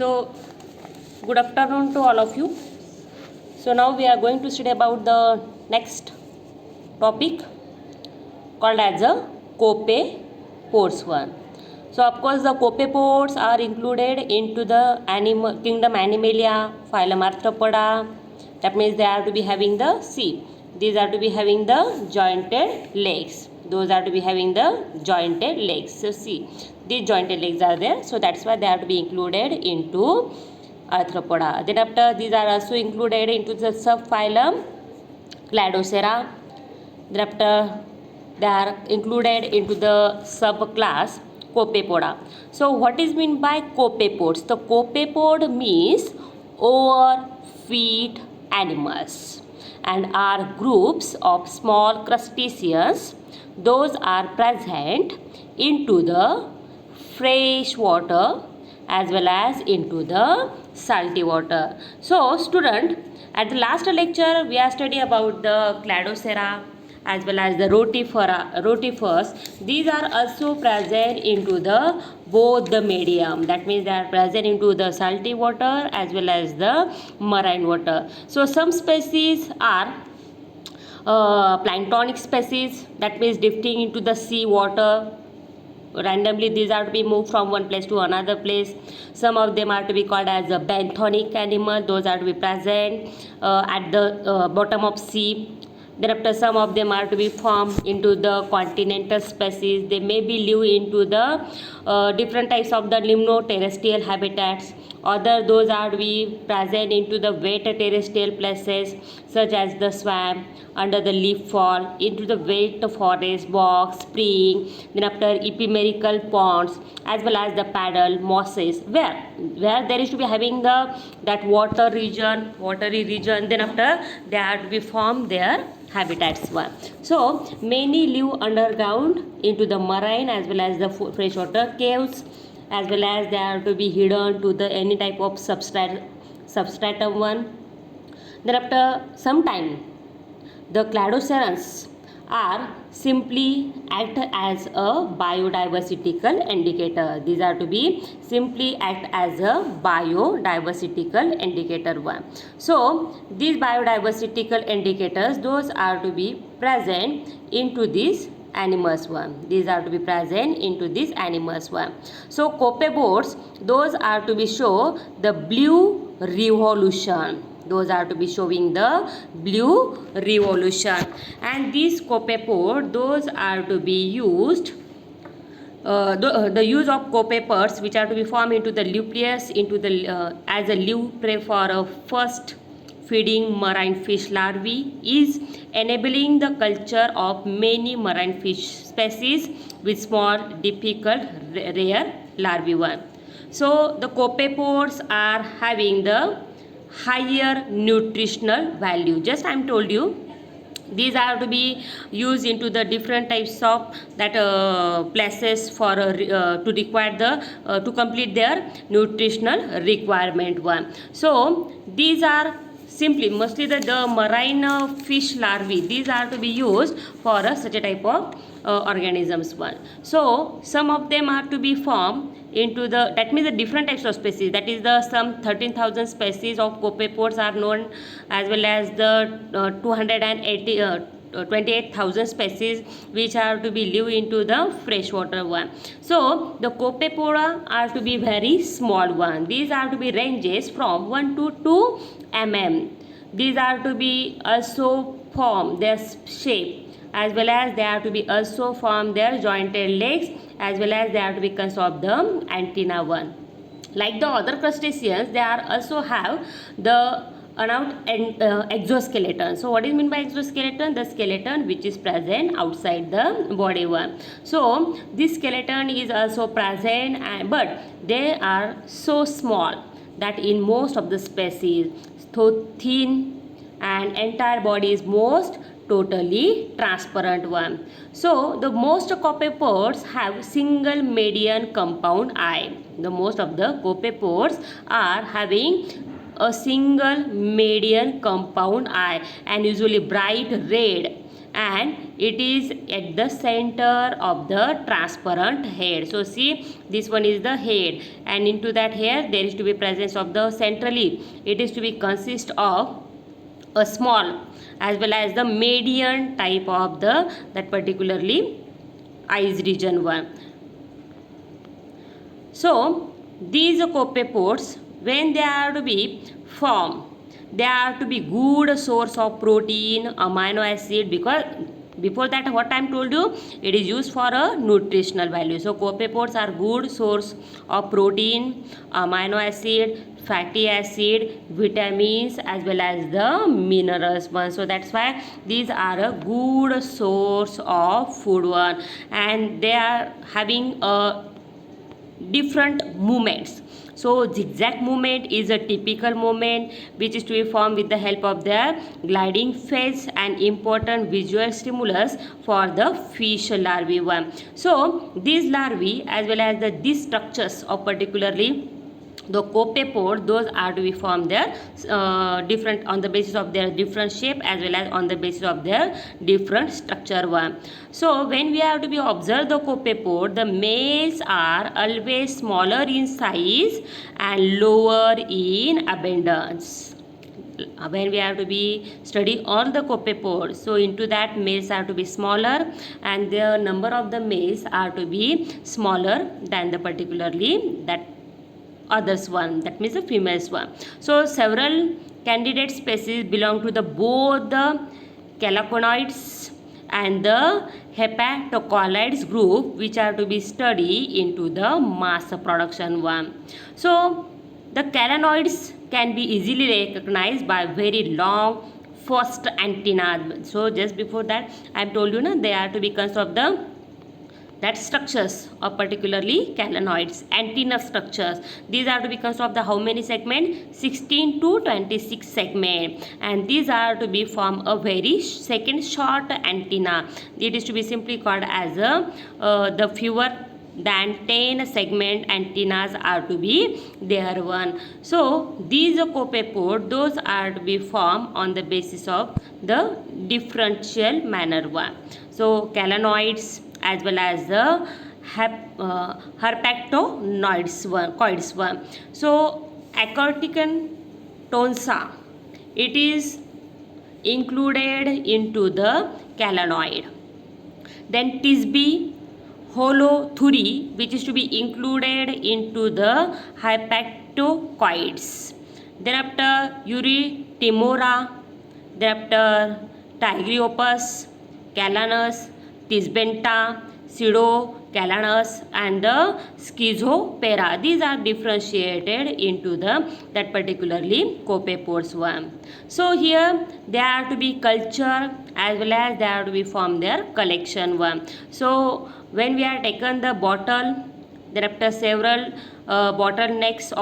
So, good afternoon to all of you. So, now we are going to study about the next topic called as a copepods one. So, of course, the copepods are included into the animal kingdom Animalia, phylum Arthropoda. That means they are to be having the C. These are to be having the jointed legs. Those are to be having the jointed legs. So, see, these jointed legs are there. So, that's why they are to be included into Arthropoda. Then after, these are also included into the subphylum Cladocera. Then after, they are included into the subclass Copepoda. So, what is meant by copepods? The copepod means overfeed animals and are groups of small crustaceans. Those are present into the fresh water as well as into the salty water. So, student, at the last lecture we are studying about the Cladocera as well as the rotifers. These are also present into the both the medium. That means they are present into the salty water as well as the marine water. So, some species are planktonic species, that means drifting into the sea water randomly. These are to be moved from one place to another place. Some of them are to be called as a benthonic animal. Those are to be present at the bottom of sea. Then after, some of them are to be formed into the continental species. They may be live into the different types of the limno-terrestrial habitats. Other, those are to be present into the wet terrestrial places such as the swamp, under the leaf fall, into the wet forest, bogs, spring, then after ephemeral ponds as well as the paddle mosses where there is to be having the that watery region. Then after, they are to be formed their habitats one. So many live underground into the marine as well as the freshwater caves, as well as they are to be hidden to the any type of substratum one. Then after some time, the cladocerans are simply act as a biodiversical indicator. These are to be simply act as a biodiversical indicator one. So these biodiversical indicators, those are to be present into this animals one. These are to be present into these animals one. So copepods, those are to be show the blue revolution. Those are to be showing the blue revolution. And these copepod, those are to be used the use of copepods which are to be formed into the nucleus into the as a live prey for a first feeding marine fish larvae is enabling the culture of many marine fish species with small difficult rare larvae one. So the copepods are having the higher nutritional value. Just I am told you, these are to be used into the different types of that places for to require the to complete their nutritional requirement one. So these are simply mostly the marine fish larvae. These are to be used for such a type of organisms one. So some of them are to be formed into the, that means the different types of species, that is the some 13,000 species of copepods are known, as well as the 28,000 species which are to be live into the freshwater one. So the copepoda are to be very small one. These are to be ranges from 1 to 2 mm. These are to be also form their shape, as well as they are to be also form their jointed legs, as well as they are to be consist of the antenna one. Like the other crustaceans, they are also have the exoskeleton. So what is meant by exoskeleton? The skeleton which is present outside the body one. So this skeleton is also present, but they are so small that in most of the species, so thin, and entire body is most totally transparent one. So the most copepods have single median compound eye. The most of the copepods are having a single median compound eye and usually bright red and it is at the center of the transparent head. So see, this one is the head, and into that head there is to be presence of the centrally. It is to be consist of a small as well as the median type of the that particularly eyes region one. So these copepods, when they are to be formed, they are to be good source of protein, amino acid, because before that what I am told you, it is used for a nutritional value. So copepods are good source of protein, amino acid, fatty acid, vitamins as well as the minerals one. So that's why these are a good source of food one, and they are having a different movements. So zigzag movement is a typical movement which is to be formed with the help of their gliding phase, and important visual stimulus for the fish larvae one. So these larvae as well as these structures of particularly the copepod, those are to be formed there different on the basis of their different shape as well as on the basis of their different structure one. So when we have to be observe the copepod, the males are always smaller in size and lower in abundance. When we have to be study all the copepods, so into that males are to be smaller and the number of the males are to be smaller than the particularly that others one, that means the females one. So several candidate species belong to the both the calaconoids and the hepatocolloids group, which are to be studied into the mass production one. So the calanoids can be easily recognized by very long first antenna. So just before that I have told you na, they are to be consist of the that structures of particularly calanoids, antenna structures. These are to be consist of the how many segment? 16 to 26 segment, and these are to be form a very second short antenna. It is to be simply called as a the fewer than 10 segment antennas are to be there one. So these copepod, those are to be formed on the basis of the differential manner one. So calanoids as well as the herpetonoids one, coids one. So acorticon tonsa, it is included into the calanoid. Then tisbe holothuri, which is to be included into the hepatocoids. Then after Eurytimora, then after Tigriopus, Calanus, Tisbenta, Pseudocalanus and the Schizopera. These are differentiated into the that particularly copepods one. So here they are to be culture as well as they are to be from their collection one. So when we are taken the bottle, there are several bottlenecks